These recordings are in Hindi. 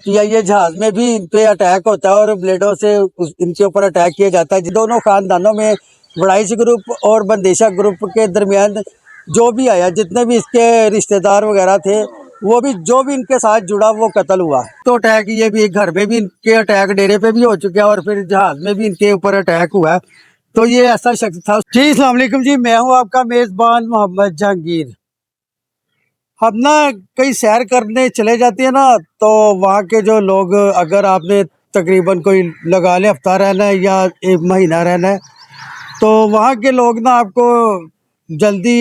किया, ये जहाज में भी इन पे अटैक होता है और ब्लेडों से इनके ऊपर अटैक किया जाता है। दोनों खानदानों में वड़ाइच ग्रुप और बंदेशा ग्रुप के दरमियान जो भी आया, जितने भी इसके रिश्तेदार वगैरह थे, वो भी जो भी इनके साथ जुड़ा वो कत्ल हुआ। तो अटैक ये भी घर में भी इनके अटैक, डेरे पे भी हो चुके हैं और फिर जहाज में भी इनके ऊपर अटैक हुआ है। तो ये ऐसा शख्स था जी। अस्सलाम वालेकुम जी, मैं हूँ आपका मेजबान मोहम्मद जहांगीर। हम ना कहीं सैर करने चले जाते हैं ना, तो वहाँ के जो लोग, अगर आपने तकरीबन कोई लगा ले हफ्ता रहना है या एक महीना रहना है, तो वहाँ के लोग ना आपको जल्दी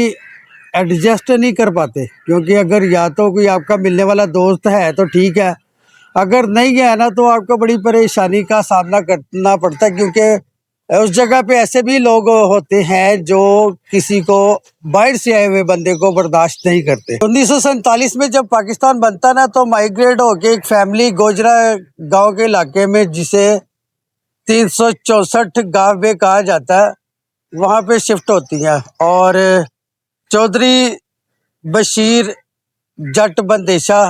एडजस्ट नहीं कर पाते। क्योंकि अगर या तो कोई आपका मिलने वाला दोस्त है तो ठीक है, अगर नहीं है ना तो आपको बड़ी परेशानी का सामना करना पड़ता है। क्योंकि उस जगह पे ऐसे भी लोग होते हैं जो किसी को, बाहर से आए हुए बंदे को बर्दाश्त नहीं करते। 1947 में जब पाकिस्तान बनता ना, तो माइग्रेट होके एक फैमिली गोजरा गांव के इलाके में, जिसे 364 गांव में कहा जाता है, वहां पे शिफ्ट होती है। और चौधरी बशीर जट बंदेशा,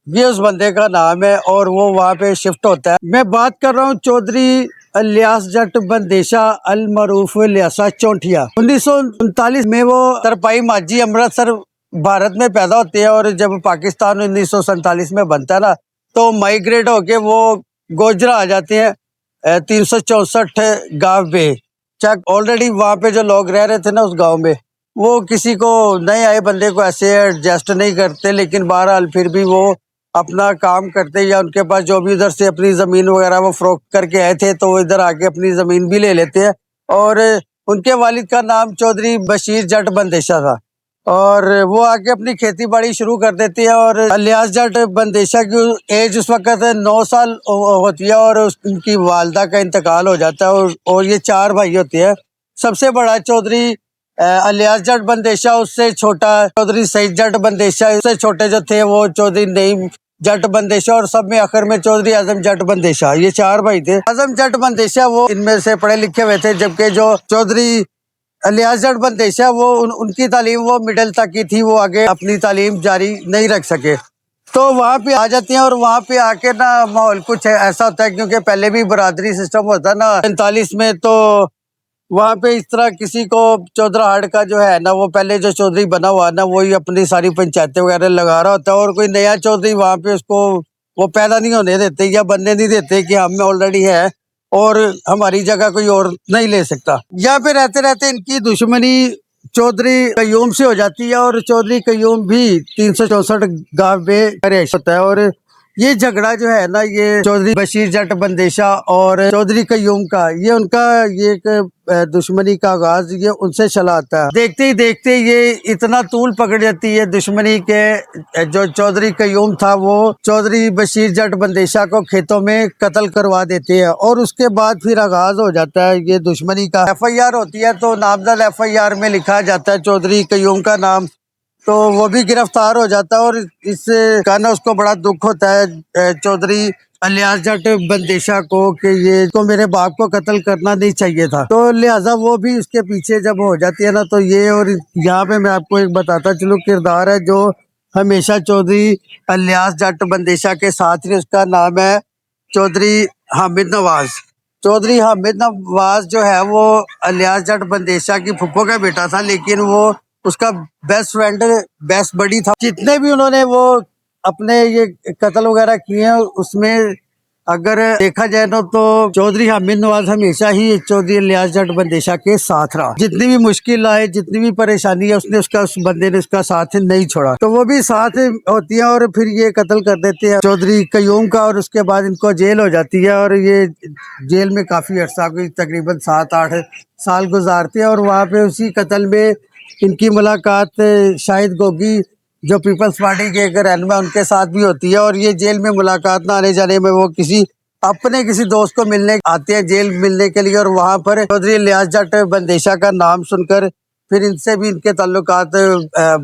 ये उस बंदे का नाम है और वो वहाँ पे शिफ्ट होता है। मैं बात कर रहा हूँ चौधरी इलियास जट बंदेशा अल मरूफ लियासा चौंठिया। 1939 में वो तरपाई माझी अमृतसर भारत में पैदा होते हैं और जब पाकिस्तान 1947 में बनता है ना, तो माइग्रेट होके वो गोजरा आ जाते हैं 364 गांव पे। चक ऑलरेडी वहाँ पे जो लोग रह रहे थे ना उस गांव में, वो किसी को, नए आए बंदे को ऐसे एडजस्ट नहीं करते। लेकिन बहरहाल फिर भी वो अपना काम करते, या उनके पास जो भी उधर से अपनी ज़मीन वगैरह वो फ़रोख्त करके आए थे, तो वो इधर आके अपनी ज़मीन भी ले लेते हैं। और उनके वालिद का नाम चौधरी बशीर जट बंदेशा था और वो आके अपनी खेती बाड़ी शुरू कर देती है। और इलियास जट बंदेशा की एज उस वक्त 9 साल होती है और उनकी वालदा का इंतकाल हो जाता है। और ये 4 भाई होते हैं। सबसे बड़ा चौधरी इलियास जट बंदेशा, उससे छोटा चौधरी सईद जट बंदेशा, उससे छोटे जो थे वो चौधरी नईम जट बंदेशा, और सब में आखिर में चौधरी आजम जट बंदेशा। ये 4 भाई थे। आजम जट बंदेशा वो इनमें से पढ़े लिखे हुए थे, जबकि जो चौधरी इलियास जट बंदेशा वो उनकी तालीम वो मिडिल तक की थी, वो आगे अपनी तालीम जारी नहीं रख सके। तो वहाँ पे आ जाती हैं और वहाँ पे आके ना माहौल कुछ ऐसा होता है, क्योंकि पहले भी बरादरी सिस्टम होता है ना 45 में, तो वहाँ पे इस तरह किसी को चौधराहट का जो है ना, वो पहले जो चौधरी बना हुआ ना, वही अपनी सारी पंचायतें वगैरह लगा रहा होता है और कोई नया चौधरी वहाँ पे उसको वो पैदा नहीं होने देते या बनने नहीं देते कि हम में ऑलरेडी है और हमारी जगह कोई और नहीं ले सकता। यहाँ पे रहते रहते इनकी दुश्मनी चौधरी कयूम से हो जाती है और चौधरी कयूम भी 364 गांव में पेश होता है। और ये झगड़ा जो है ना, ये चौधरी बशीर जट बंदेशा और चौधरी कयूम का, ये उनका ये एक दुश्मनी का आगाज ये उनसे चला आता है। देखते ही देखते ये इतना तूल पकड़ जाती है दुश्मनी के, जो चौधरी कयूम था वो चौधरी बशीर जट बंदेशा को खेतों में कत्ल करवा देते हैं। और उसके बाद फिर आगाज हो जाता है ये दुश्मनी का। FIR होती है तो नामजद FIR में लिखा जाता है चौधरी कयूम का नाम, तो वो भी गिरफ्तार हो जाता है। और इससे कहना उसको बड़ा दुख होता है चौधरी इलियास जट बंदेशा को कि ये तो मेरे बाप को कत्ल करना नहीं चाहिए था। तो लिहाजा वो भी उसके पीछे जब हो जाती है ना, तो ये, और यहाँ पे मैं आपको एक बताता चलूँ किरदार है जो हमेशा चौधरी इलियास जट बंदेशा के साथ ही, उसका नाम है चौधरी हामिद नवाज। चौधरी हामिद नवाज जो है वो इलियास जट बंदेशा की फुप्पो का बेटा था, लेकिन वो उसका बेस्ट फ्रेंड, बेस्ट बडी था। जितने भी उन्होंने वो अपने ये कत्ल वगैरह किए हैं, उसमें अगर देखा जाए ना, तो चौधरी हामिद नवाज हमेशा ही चौधरी इलियास जट बंदेशा के साथ रहा। जितनी भी मुश्किल आए, जितनी भी परेशानी है, उसने उसका, उस बंदे ने उसका साथ नहीं छोड़ा। तो वो भी साथ होती है और फिर ये कत्ल कर देते हैं चौधरी कयूम का। और उसके बाद इनको जेल हो जाती है और ये जेल में काफी अर्सा, कोई तकरीबन 7-8 साल गुजारते हैं। और वहाँ पे उसी कत्ल में इनकी मुलाकात शाहिद गोगी, जो पीपल्स पार्टी के एक रहनुमा, उनके साथ भी होती है। और ये जेल में मुलाकात ना आने जाने में, वो किसी दोस्त को मिलने आते हैं जेल मिलने के लिए, और वहाँ पर चौधरी इलियास जट बंदेशा का नाम सुनकर फिर इनसे भी इनके ताल्लुकात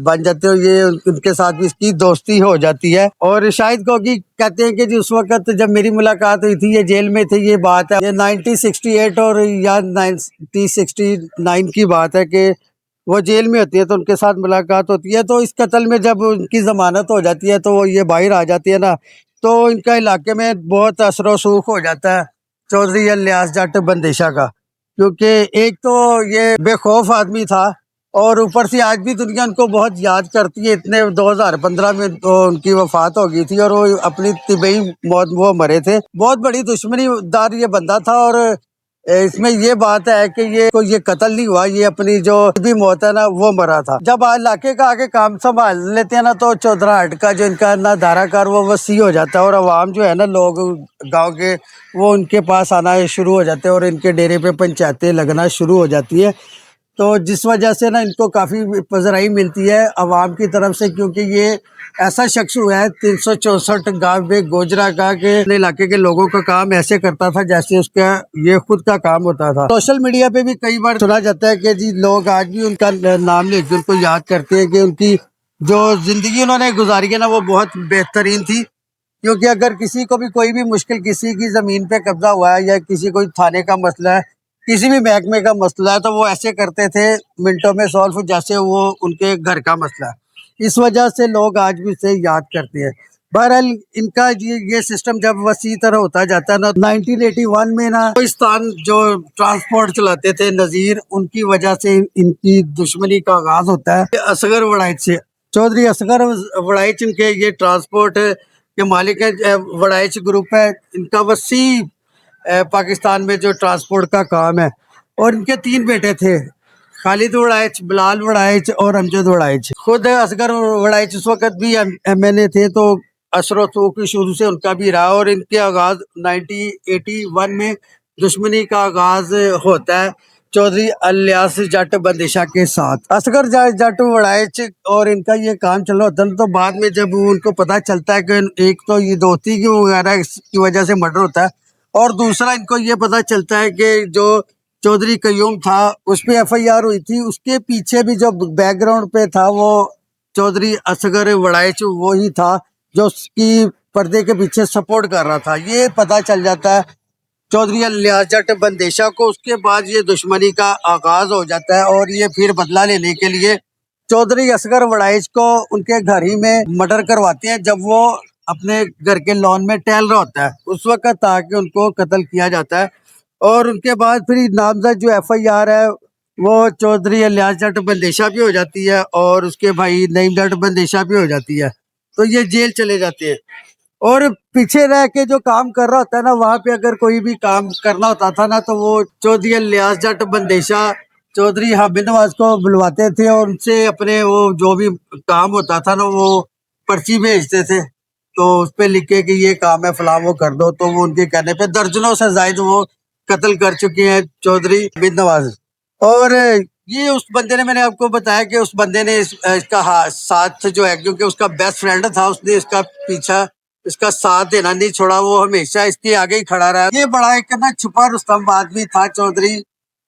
बन जाते हैं। ये उनके साथ भी इसकी दोस्ती हो जाती है। और शाहिद गोगी कहते हैं कि जी उस वक्त जब मेरी मुलाकात हुई थी, ये जेल में थे, ये बात है, ये 1968 और या 1969 की बात है कि वो जेल में होती है, तो उनके साथ मुलाकात होती है। तो इस कत्ल में जब उनकी जमानत हो जाती है, तो वो ये बाहर आ जाती है ना, तो इनका इलाके में बहुत असर रसूख हो जाता है चौधरी इलियास जट बंदेशा का, क्योंकि एक तो ये बेखौफ आदमी था और ऊपर से आज भी दुनिया उनको बहुत याद करती है। इतने 2015 में तो उनकी वफात हो गई थी और वो अपनी तिबई मौत वो मरे थे। बहुत बड़ी दुश्मनीदार ये बंदा था और इसमें ये बात है कि ये कत्ल नहीं हुआ, ये अपनी जो भी मौत है ना वो मरा था। जब इलाके का आगे काम संभाल लेते हैं ना तो चौधराहट का जो इनका ना धाराकार वो वसी हो जाता है और अवाम जो है ना लोग गांव के वो उनके पास आना शुरू हो जाते हैं और इनके डेरे पे पंचायतें लगना शुरू हो जाती है। तो जिस वजह से ना इनको काफ़ी पजराई मिलती है अवाम की तरफ से, क्योंकि ये ऐसा शख्स हुआ है 364 गांव में गोजरा का के अपने इलाके के लोगों का काम ऐसे करता था जैसे उसका ये खुद का काम होता था। सोशल मीडिया पे भी कई बार सुना जाता है कि जी लोग आज भी उनका नाम लेकर उनको याद करते हैं कि उनकी जो जिंदगी उन्होंने गुजारी है ना वो बहुत बेहतरीन थी। क्योंकि अगर किसी को भी कोई भी मुश्किल, किसी की ज़मीन पे कब्जा हुआ है या किसी कोई थाने का मसला है, किसी भी महकमे का मसला है, तो वो ऐसे करते थे मिनटों में सॉल्व जैसे वो उनके घर का मसला है। इस वजह से लोग आज भी उसे याद करते हैं। बहरहाल इनका ये सिस्टम जब वसी तरह होता जाता है ना 1981 में ना पाकिस्तान जो ट्रांसपोर्ट चलाते थे नज़ीर, उनकी वजह से इनकी दुश्मनी का आगाज होता है असगर वड़ाइच से। चौधरी असगर वड़ाइच इनके ये ट्रांसपोर्ट के मालिक है। वड़ाइच ग्रुप है इनका वसी पाकिस्तान में जो ट्रांसपोर्ट का काम है। और इनके 3 बेटे थे, खालिद वड़ाइच, बिलाल वड़ाइच और अमजद वड़ाइच। खुद असगर वड़ाइच उस वक्त भी MNA थे, तो असर की शुरू से उनका भी रहा और इनके आगाज 1981 में दुश्मनी का आगाज होता है चौधरी इलियास जट बंदेशा के साथ। असगर जट वड़ाइच और इनका ये काम चल रहा होता है तो बाद में जब उनको पता चलता है कि एक तो ये दोस्ती की वगैरह की वजह से मर्डर होता है और दूसरा इनको ये पता चलता है कि जो चौधरी कयूम था उस पर FIR हुई थी, उसके पीछे भी जो बैकग्राउंड पे था वो चौधरी असगर वड़ाइच वो ही था जो उसकी पर्दे के पीछे सपोर्ट कर रहा था। ये पता चल जाता है चौधरी इलियास जट बंदेशा को। उसके बाद ये दुश्मनी का आगाज हो जाता है और ये फिर बदला लेने के लिए चौधरी असगर वड़ाइच को उनके घर ही में मर्डर करवाते हैं जब वो अपने घर के लॉन में टहल रहा होता है उस वक्त, ताकि उनको कत्ल किया जाता है। और उनके बाद फिर नामजद जो FIR है वो चौधरी इलियास जट बंदेशा भी हो जाती है और उसके भाई नईम जट बंदेशा भी हो जाती है। तो ये जेल चले जाते हैं और पीछे रह के जो काम कर रहा होता है ना वहाँ पे अगर कोई भी काम करना होता था ना तो वो चौधरी इलियास जट बंदेशा चौधरी हामिद नवाज को बुलवाते थे और उनसे अपने वो जो भी काम होता था ना वो पर्ची भेजते थे, तो उस पर लिख के कि ये काम है फलां वो कर दो, तो वो उनके कहने पे दर्जनों से ज्यादा वो कत्ल कर चुके हैं चौधरी हामिद नवाज। और ये उस बंदे ने, मैंने आपको बताया कि उस बंदे ने इसका साथ जो है, क्योंकि उसका बेस्ट फ्रेंड था, उसने इसका पीछा इसका साथ देना नहीं छोड़ा, वो हमेशा इसके आगे ही खड़ा रहा। ये बड़ा एक ना छुपा रुस्तम आदमी था चौधरी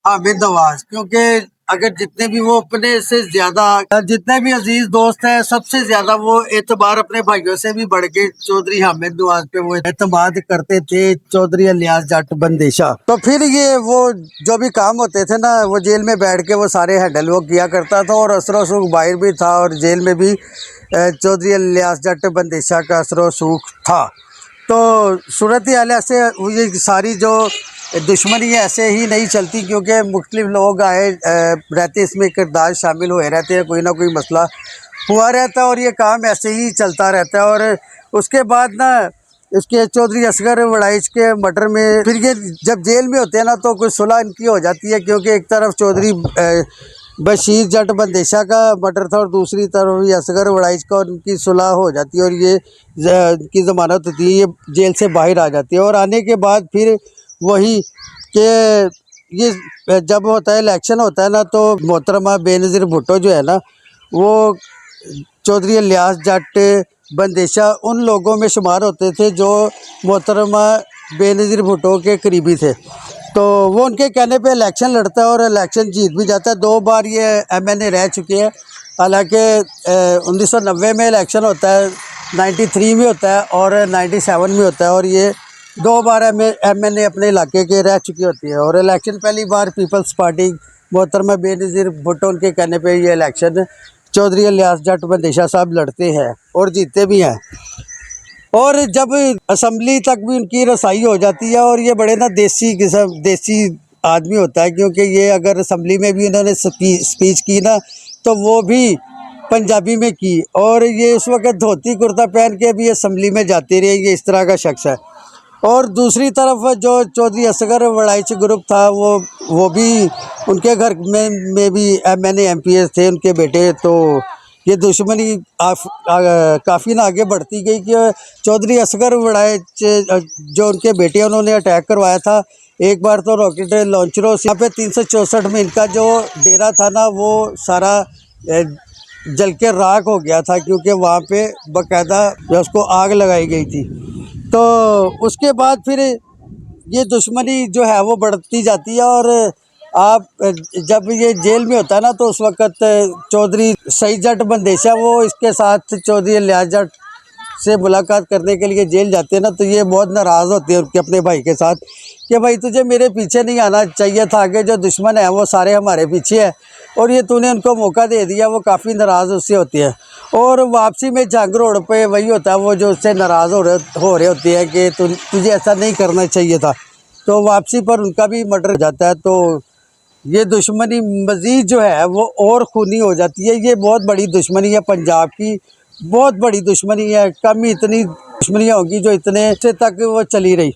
हामिद नवाज, क्योंकि अगर जितने भी वो अपने से ज्यादा जितने भी अजीज दोस्त हैं सबसे ज्यादा वो एतबार अपने भाइयों से भी बढ़ के चौधरी हामिद नवाज पे वो एतमाद करते थे चौधरी इलियास जट बंदेशा। तो फिर ये वो जो भी काम होते थे ना वो जेल में बैठ के वो सारे हैंडल वो किया करता था और असर सूख बाहर भी था और जेल में भी चौधरी इलियास जट बंदेशा का असर सूख था। तो सूरत हाल ऐसे ये सारी जो दुश्मनी ऐसे ही नहीं चलती, क्योंकि मुख्तलिफ लोग आए रहते, इसमें किरदार शामिल हुए रहते हैं, कोई ना कोई मसला हुआ रहता है और ये काम ऐसे ही चलता रहता है। और उसके बाद ना इसके चौधरी असगर वड़ाइच के मर्डर में फिर ये जब जेल में होते हैं ना तो कुछ सुलह इनकी हो जाती है, क्योंकि एक तरफ चौधरी बशीर जट बंदेशा का मर्डर था और दूसरी तरफ ये असगर वड़ाइच का, और उनकी सुलह हो जाती है और ये की ज़मानत होती है, ये जेल से बाहर आ जाती है। और आने के बाद फिर वही कि ये जब होता है इलेक्शन होता है ना तो मोहतरमा बेनज़ीर भुट्टो जो है ना वो चौधरी इलियास जट बंदेशा उन लोगों में शुमार होते थे जो मोहतरमा बेनज़ीर भुट्टो के करीबी थे। तो वो उनके कहने पे इलेक्शन लड़ता है और इलेक्शन जीत भी जाता है। 2 बार ये MNA रह चुके हैं। हालांकि 1990 में इलेक्शन होता है, 93 में होता है और 97 में होता है, और ये 2 बार MNA अपने इलाके के रह चुकी होती है। और इलेक्शन पहली बार पीपल्स पार्टी मोहतरमा बेनज़ीर भुट्टो उनके कहने पे ये इलेक्शन चौधरी इलियास जट बंदेशा साहब लड़ते हैं और जीतते भी हैं। और जब असेंबली तक भी उनकी रसाई हो जाती है, और ये बड़े ना देसी किस्म देसी आदमी होता है, क्योंकि ये अगर असेंबली में भी इन्होंने स्पीच की ना तो वो भी पंजाबी में की, और ये उस वक्त धोती कुर्ता पहन के भी असेंबली में जाती रही। ये इस तरह का शख्स है। और दूसरी तरफ जो चौधरी असगर वड़ाइच ग्रुप था, वो भी उनके घर में भी एमएनए एमपीएस थे उनके बेटे। तो ये दुश्मनी काफ़ी ना आगे बढ़ती गई कि चौधरी असगर वड़ाइच जो उनके बेटे उन्होंने अटैक करवाया था एक बार तो रॉकेट लॉन्चरों से। यहाँ पे 364 में इनका जो डेरा था ना वो सारा जल के राख हो गया था, क्योंकि वहाँ पे बाकायदा उसको आग लगाई गई थी। तो उसके बाद फिर ये दुश्मनी जो है वो बढ़ती जाती है। और आप जब ये जेल में होता है ना तो उस वक़्त चौधरी सईद जट बंदेशा वो इसके साथ चौधरी लियाज जट से मुलाकात करने के लिए जेल जाते हैं ना, तो ये बहुत नाराज़ होते हैं उनके अपने भाई के साथ कि भाई तुझे मेरे पीछे नहीं आना चाहिए था, आगे जो दुश्मन है वो सारे हमारे पीछे है, और ये तूने उनको मौका दे दिया। वो काफ़ी नाराज़ उससे होती है। और वापसी में जंग रोड पे वही होता है, वो जो उससे नाराज़ हो रहे होते हैं कि तुझे ऐसा नहीं करना चाहिए था। तो वापसी पर उनका भी मर्डर हो जाता है। तो ये दुश्मनी मज़ीद जो है वो और खूनी हो जाती है। ये बहुत बड़ी दुश्मनी है पंजाब की, बहुत बड़ी दुश्मनी है। कम ही इतनी दुश्मनियाँ होगी जो इतने से तक वो चली रही।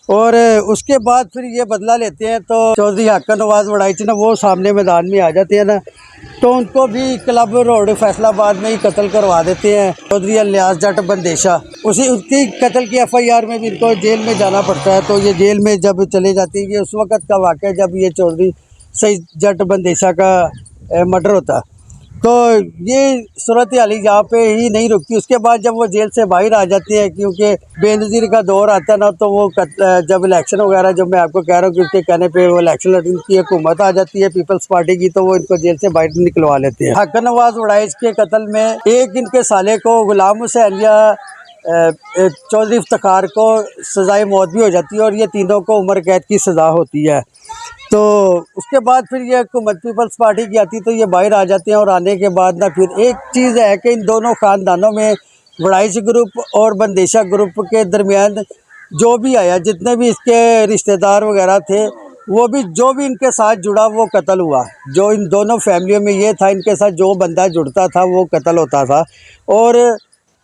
और उसके बाद फिर ये बदला लेते हैं। तो चौधरी हाकिम नवाज वड़ाइच ना वो सामने मैदान में आ जाते हैं ना, तो उनको भी क्लब रोड फैसलाबाद में ही कत्ल करवा देते हैं। चौधरी लियाज जट बंदेशा उसकी कत्ल की एफआईआर में भी इनको जेल में जाना पड़ता है। तो ये जेल में जब चले जाती है, ये उस वक़्त का वाक़या जब ये चौधरी सईद जट बंदेशा का मर्डर होता है। तो ये सूरत हाल यहाँ पे ही नहीं रुकती। उसके बाद जब वो जेल से बाहर आ जाती है, क्योंकि बेनज़ीर का दौर आता है ना, तो वो जब इलेक्शन वगैरह जब मैं आपको कह रहा हूँ कि उसके कहने पे वो इलेक्शन लड़ने की हुकूमत आ जाती है पीपल्स पार्टी की, तो वो इनको जेल से बाहर निकलवा लेते हैं। हाकिम नवाज वड़ाइच के कत्ल में एक इनके साले को गुलाम हुसैन या चौधरी इफ्तिखार को सज़ाए मौत भी हो जाती है, और ये तीनों को उम्र कैद की सज़ा होती है। तो उसके बाद फिर ये हुकूमत पीपल्स पार्टी की आती, तो ये बाहर आ जाते हैं। और आने के बाद ना फिर एक चीज़ है कि इन दोनों ख़ानदानों में वड़ाइच ग्रुप और बंदेशा ग्रुप के दरमियान जो भी आया, जितने भी इसके रिश्तेदार वगैरह थे, वो भी जो भी इनके साथ जुड़ा वो कत्ल हुआ। जो इन दोनों फैमिलियों में ये था, इनके साथ जो बंदा जुड़ता था वो कत्ल होता था। और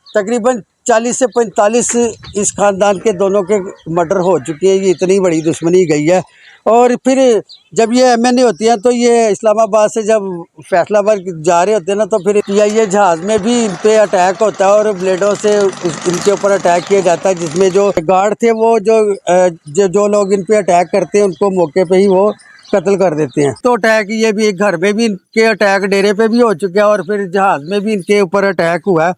तकरीबन 40 से 45 इस ख़ानदान के दोनों के मर्डर हो चुके हैं। ये इतनी बड़ी दुश्मनी गई है। और फिर जब ये एमएनए होती हैं तो ये इस्लामाबाद से जब फैसलाबाद जा रहे होते हैं ना, तो फिर पीआईए जहाज़ में भी इन पे अटैक होता है और ब्लेडों से इनके ऊपर अटैक किया जाता है, जिसमें जो गार्ड थे वो जो लोग इन पे अटैक करते हैं उनको मौके पे ही वो कत्ल कर देते हैं। तो अटैक ये भी एक घर में भी इनके अटैक डेरे पे भी हो चुके हैं, और फिर जहाज़ में भी इनके ऊपर अटैक हुआ है।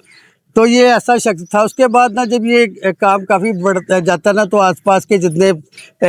तो ये ऐसा शख्स था। उसके बाद ना जब ये काम काफ़ी बढ़ जाता ना, तो आसपास के जितने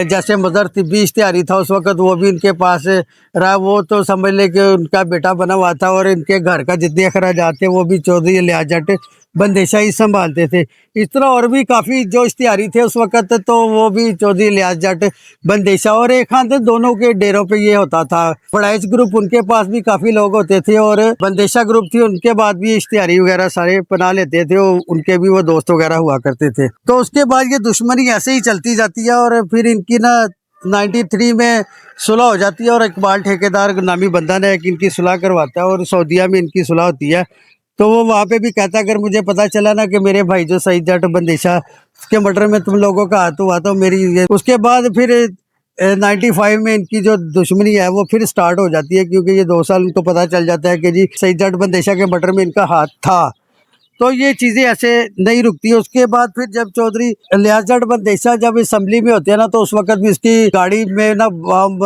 जैसे मदर तिब्बी इश्तिहारी था उस वक़्त, वो भी इनके पास रहा। वो तो समझ ले कि उनका बेटा बना हुआ था, और इनके घर का जितने अखराजात थे वो भी चौधरी लियाज जट बंदेशा ही संभालते थे। इस तरह और भी काफ़ी जो इश्तिहारी थे उस वक़्त, तो वो भी चौधरी लियाज जट बंदेशा और एक खान दोनों के डेरों पे ये होता था। वड़ाइच ग्रुप उनके पास भी काफ़ी लोग होते थे, और बंदेशा ग्रुप थी उनके बाद भी इश्तिहारी वगैरह सारे बना लेते थे। उनके भी वो दोस्त वगैरह हुआ करते थे। तो उसके बाद ये दुश्मनी ऐसे ही चलती जाती है। और फिर इनकी ना 93 में सुलह हो जाती है, और इकबाल ठेकेदार नामी बंदा ने एक इनकी सुलह करवाता है, और सऊदीया में इनकी सुलह होती है। तो वो वहाँ पे भी कहता है, अगर मुझे पता चला ना कि मेरे भाई जो सईद जट बंदेशा के मर्डर में तुम लोगों का हाथ हुआ, तो मेरी ये उसके बाद फिर 95 में इनकी जो दुश्मनी है वो फिर स्टार्ट हो जाती है, क्योंकि ये 2 साल उनको पता चल जाता है कि जी सईद जट बंदेशा के मर्डर में इनका हाथ था। तो ये चीज़ें ऐसे नहीं रुकती। उसके बाद फिर जब चौधरी लियाज जट बंदेशा जब असेंबली में होते हैं ना, तो उस वक्त भी इसकी गाड़ी में ना बम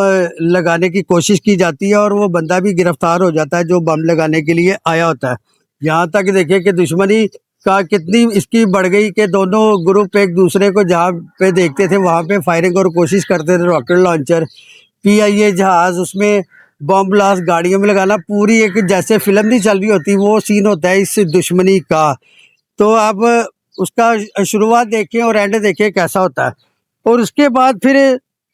लगाने की कोशिश की जाती है, और वो बंदा भी गिरफ्तार हो जाता है जो बम लगाने के लिए आया होता है। यहाँ तक देखिए कि दुश्मनी का कितनी इसकी बढ़ गई कि दोनों ग्रुप एक दूसरे को जहाँ पे देखते थे वहाँ पे फायरिंग और कोशिश करते थे। रॉकेट लॉन्चर, पीआईए जहाज़, उसमें बम ब्लास्ट गाड़ियों में लगाना, पूरी एक जैसे फिल्म नहीं चल रही होती वो सीन होता है इस दुश्मनी का। तो अब उसका शुरुआत देखें और एंड देखें कैसा होता है। और उसके बाद फिर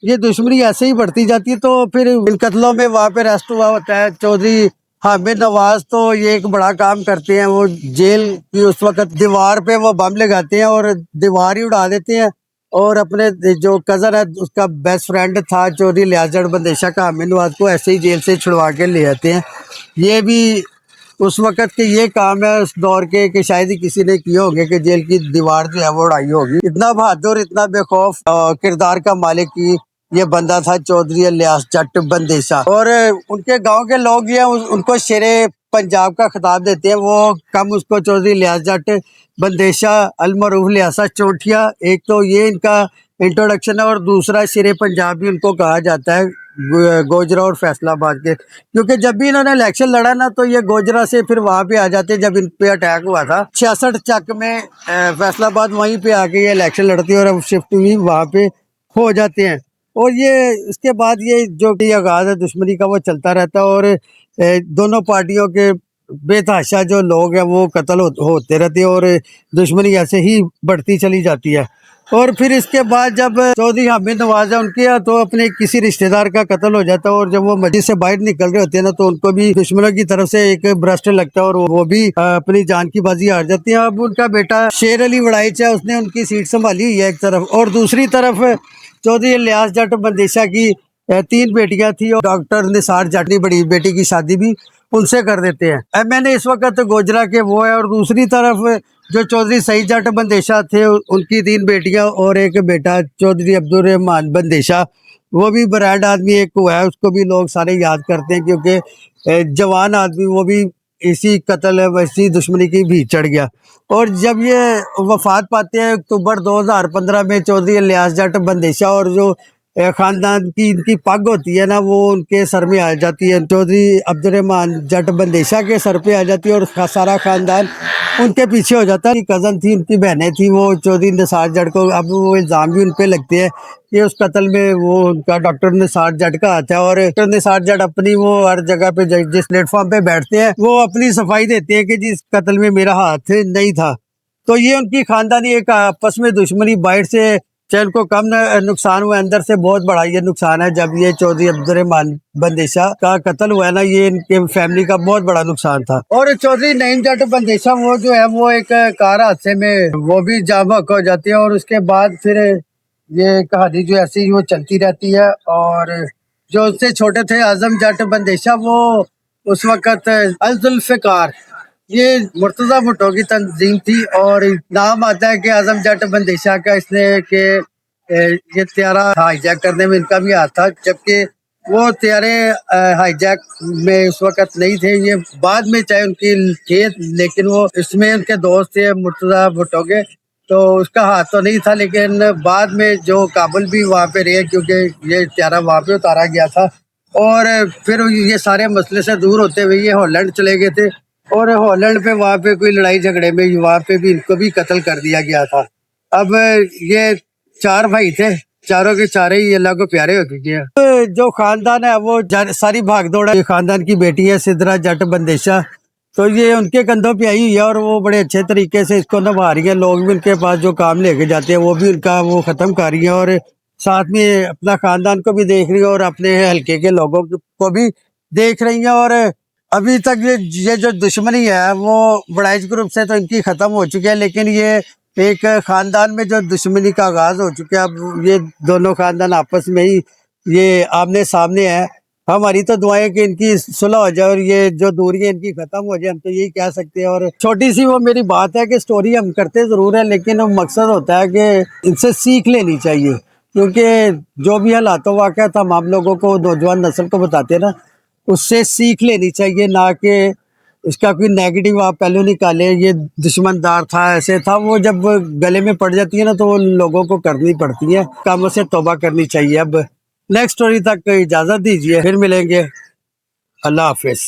ये दुश्मनी ऐसे ही बढ़ती जाती है। तो फिर इन कत्लों में वहाँ पे अरेस्ट हुआ होता है चौधरी हामिद नवाज तो ये एक बड़ा काम करते हैं। वो जेल की उस वक्त दीवार पे वो बम लगाते हैं और दीवार ही उड़ा देते हैं। और अपने जो कजन है उसका बेस्ट फ्रेंड था चौधरी लियाजत बंदेशा का, हामिद नवाज को ऐसे ही जेल से छुड़वा के ले आते हैं। ये भी उस वक़्त के ये काम है उस दौर के कि शायद ही किसी ने किए होंगे कि जेल की दीवार जो है वो उड़ाई होगी। इतना बहादुर, इतना बेखौफ किरदार का मालिक ही ये बंदा था चौधरी लियास जट बंदेशा। और उनके गांव के लोग ये उनको शेरे पंजाब का खिताब देते हैं। वो कम उसको चौधरी लियास जट बंदेशा अलमरूफ लियासा चोटिया, एक तो ये इनका इंट्रोडक्शन है और दूसरा शेरे पंजाब भी उनको कहा जाता है गोजरा और फैसलाबाद के। क्योंकि जब भी इन्होंने इलेक्शन लड़ा ना तो ये गोजरा से फिर वहां पे आ जाते। जब इन पे अटैक हुआ था 66 चक में फैसलाबाद, वहीं पे आके ये इलेक्शन लड़ती है और अब शिफ्ट भी वहां पे हो जाते हैं। और ये इसके बाद ये जो कि आगाज है दुश्मनी का वो चलता रहता है और दोनों पार्टियों के बेतहाशा जो लोग हैं वो कत्ल होते रहते हैं और दुश्मनी ऐसे ही बढ़ती चली जाती है। और फिर इसके बाद जब चौधरी हामिद नवाज है उनके यहाँ तो अपने किसी रिश्तेदार का कत्ल हो जाता है और जब वो मस्जिद से बाहर निकल रहे होते हैं ना तो उनको भी दुश्मनों की तरफ से एक ब्रस्ट लगता है और वो भी अपनी जान की बाजी हार जाती है। अब उनका बेटा शेर अली वड़ाइच है, उसने उनकी सीट संभाली हुई है एक तरफ, और दूसरी तरफ चौधरी लियास जट बंदेशा की 3 बेटियां थी और डॉक्टर निसार जट की बड़ी बेटी की शादी भी उनसे कर देते हैं। मैंने इस वक्त गोजरा के वो है। और दूसरी तरफ जो चौधरी सईद जट बंदेशा थे उनकी 3 बेटियां और एक बेटा चौधरी अब्दुल रहमान बंदेशा, वो भी ब्रांड आदमी एक हुआ है, उसको भी लोग सारे याद करते हैं क्योंकि जवान आदमी वो भी इसी कत्ल वैसी दुश्मनी की भी चढ़ गया। और जब ये वफात पाते हैं अक्टूबर 2015 में चौधरी लियास जट बंदेशा, और जो खानदान की इनकी पग होती है ना वो उनके सर में आ जाती है, चौधरी अब्दुल रहमान जट बंदेशा के सर पे आ जाती है और सारा खानदान उनके पीछे हो जाता है। कज़न थी, उनकी बहनें थी, वो चौधरी निसार जट को अब वो इल्ज़ाम भी उन पे लगते हैं कि उस कत्ल में वो उनका डॉक्टर निसार जट का हाथ है। और डॉक्टर निसार जट अपनी वो हर जगह पे जिस प्लेटफॉर्म पे बैठते हैं वो अपनी सफाई देते हैं कि जिस कत्ल में मेरा हाथ नहीं था। तो ये उनकी खानदानी एक आपस में दुश्मनी बाहर से चाहे उनको कम नुकसान हुआ, अंदर से बहुत बड़ा ये नुकसान है। जब ये चौधरी अब्दुल रहमान बंदेशा का कत्ल हुआ ना, ये इनके फैमिली का बहुत बड़ा नुकसान था। और चौधरी नईम जट बंदेशा वो जो है वो एक कार हादसे में वो भी जाँ बहक हो जाती है और उसके बाद फिर ये कहानी जो ऐसी वो चलती रहती है। और जो उससे छोटे थे आजम जट बंदेशा, वो उस वक्त अल जुल्फ़िकार, ये मुर्तजा भुट्टो की तंजीम थी और नाम आता है कि आजम जट बंदेशा का इसने कि ये त्यारा हाईजैक करने में इनका भी हाथ था, जबकि वो त्यारे हाईजैक में उस वक्त नहीं थे। ये बाद में चाहे उनकी थे, लेकिन वो इसमें उनके दोस्त थे मुर्तजा भुट्टो के, तो उसका हाथ तो नहीं था। लेकिन बाद में जो काबुल भी वहाँ पे रहे क्योंकि ये त्यारा वहाँ पे उतारा गया था। और फिर ये सारे मसले से दूर होते हुए ये हॉलैंड चले गए थे और हॉलैंड पे वहाँ पे कोई लड़ाई झगड़े में वहाँ पे भी इनको भी कत्ल कर दिया गया था। अब ये 4 भाई थे, चारों के चारे ही अल्लाह को प्यारे हो चुके हैं। तो जो खानदान है वो सारी भागदौड़ है। खानदान की बेटी है सिद्रा जट बंदेशा, तो ये उनके कंधों पे आई हुई है और वो बड़े अच्छे तरीके से इसको निभा रही है। लोग भी उनके पास जो काम लेके जाते हैं वो भी उनका वो खत्म कर रही है और साथ में अपना खानदान को भी देख रही है और अपने हल्के के लोगों को भी देख रही है। और अभी तक ये जो दुश्मनी है वो वड़ाइच ग्रुप से तो इनकी खत्म हो चुकी है, लेकिन ये एक खानदान में जो दुश्मनी का आगाज हो चुका है। अब ये दोनों खानदान आपस में ही ये आमने सामने है। हमारी तो दुआएं कि इनकी सुलह हो जाए और ये जो दूरी है इनकी खत्म हो जाए, हम तो यही कह सकते हैं। और छोटी सी वो मेरी बात है कि स्टोरी हम करते जरूर है, लेकिन मकसद होता है कि इनसे सीख लेनी चाहिए, क्योंकि जो भी हालात वाक़यात हम आप लोगों को नौजवान नस्ल को बताते हैं ना, उससे सीख लेनी चाहिए, ना कि इसका कोई नेगेटिव आप पहलू निकाले। ये दुश्मनदार था, ऐसे था, वो जब गले में पड़ जाती है ना तो वो लोगों को करनी पड़ती है, कामों से तौबा करनी चाहिए। अब नेक्स्ट स्टोरी तक इजाज़त दीजिए, फिर मिलेंगे। अल्लाह हाफिज़।